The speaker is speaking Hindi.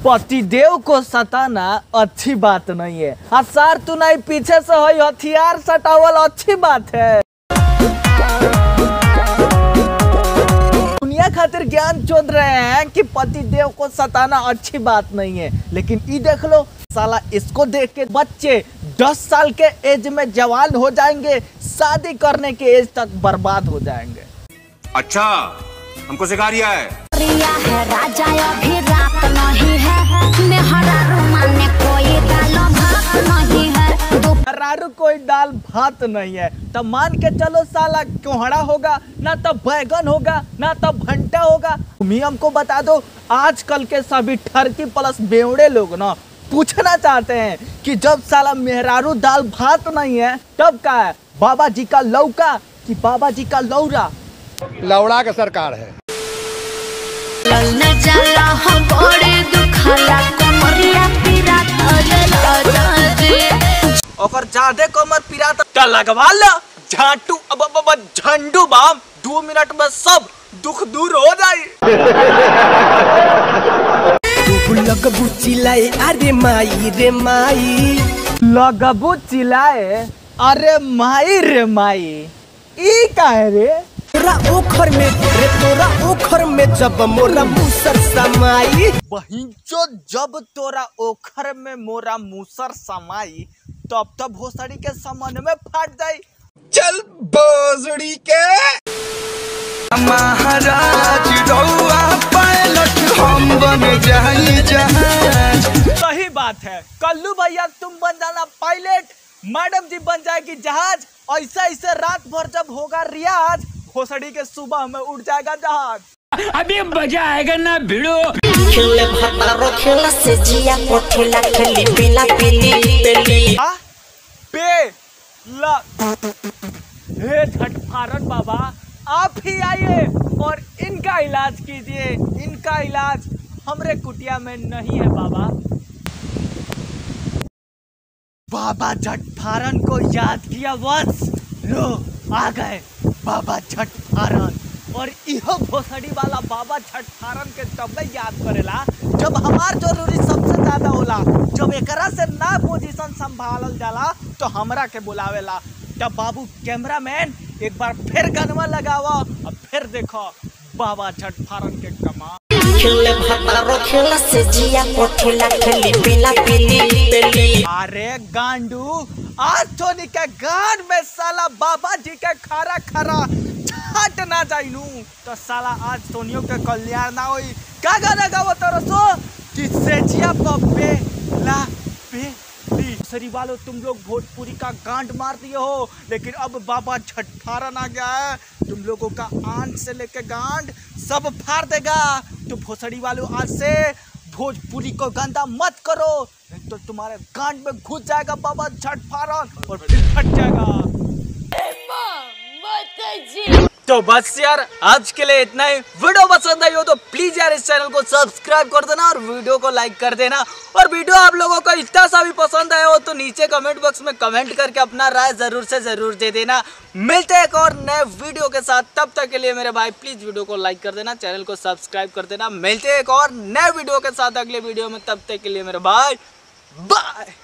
पतिदेव को सताना अच्छी बात नहीं है। हसार तू नहीं पीछे से हो हथियार सटावल अच्छी बात है। दुनिया खातिर ज्ञान चोद रहे हैं कि पतिदेव को सताना अच्छी बात नहीं है, लेकिन ये देख लो साला, इसको देख के बच्चे 10 साल के एज में जवान हो जाएंगे, शादी करने के एज तक बर्बाद हो जाएंगे। अच्छा, हमको सिखा रिया है राजा अभी रात नहीं है, कोई दाल भात नहीं है, हरारू कोई दाल भात नहीं है। तो मान के चलो साला कोहड़ा होगा ना, तो बैगन होगा ना, तो भंटा होगा। तुम हमको बता दो, आजकल के सभी ठरकी प्लस बेवड़े लोग ना पूछना चाहते हैं कि जब साला मेहरारू दाल भात नहीं है तब क्या है, बाबा जी का लौका कि बाबा जी का लौरा? लौड़ा का सरकार है। और ज्यादा कमर पिरात तो लगवा लो झाटू अब झंडू बाम, 2 मिनट में सब दुख दूर हो जाए। लगबू चिल्लाए अरे माई रे माई, लगबू चिल्लाए अरे माई रे माई, ई का है रे? तोरा ओखर में रे, तोरा ओखर में जब मोरा मूसर समाई, बहिंचो जब तोरा ओखर में मोरा मूसर समाई, तब भोसड़ी के समन में फाट जाई। चल भोसड़ी के महाराज रउआ पायलट हम बन जाई जहाज। सही बात है कल्लू भैया, तुम बन जाना पायलट, मैडम जी बन जाएगी जहाज। ऐसे रात भर जब होगा रियाज, भोसड़ी के सुबह में उड़ जाएगा जहाज। अभी मजा आएगा ना भिड़ो। खेले भतारो खेला से जिया कोठेला खेली पीला पीली पेली। हे झटफारन बाबा, आप ही आइए और इनका इलाज कीजिए। इनका इलाज हमरे कुटिया में नहीं है बाबा। बाबा झटफारन को याद किया बस, लो आ गए बाबा झटफारन। और इहो भोसड़ी वाला बाबा झटफारन के तब याद करेला जब हमार जरूरी सबसे ज्यादा होला, जब एकरा से ना पोजीशन संभालल जाला तो हमरा के बुलावेला। तब बाबू कैमरामैन एक बार फिर गनवा लगावा और फिर देखो बाबा झटफारन के कमाल। खेले भतारो खेला से जिया कोठेला खेली पीला पीली पेली। अरे गांडू, आज धोनी के गान में साला बाबा जी के खरा खरा छाट ना जाइनू तो साला आज सोनियो के कल्याण ना होई। का गाना गावो तो सो किससे जिया पप्पे ला पे ली। सरी वालों, तुम लोग भोजपुरी का गांड मार दिए हो, लेकिन अब बाबा झटफारन आ गया है, तुम लोगों का आंट से लेके गांड सब फाड़ देगा। तो भोसड़ी वालों, आज से भोजपुरी को गंदा मत करो, नहीं तो तुम्हारे गांड में घुस जाएगा बाबा झटफारन और फिर फट जाएगा। तो बस यार, आज के लिए इतना ही। वीडियो पसंद आई हो तो प्लीज यार इस चैनल को सब्सक्राइब कर देना और वीडियो को लाइक कर देना। और वीडियो आप लोगों को इतना सा भी पसंद आया हो तो नीचे कमेंट बॉक्स में कमेंट करके अपना राय जरूर से जरूर दे देना। मिलते हैं एक और नए वीडियो के साथ, तब तक के लिए मेरे भाई प्लीज वीडियो को लाइक कर देना, चैनल को सब्सक्राइब कर देना। मिलते हैं एक और नए वीडियो के साथ अगले वीडियो में, तब तक के लिए मेरे भाई बाय।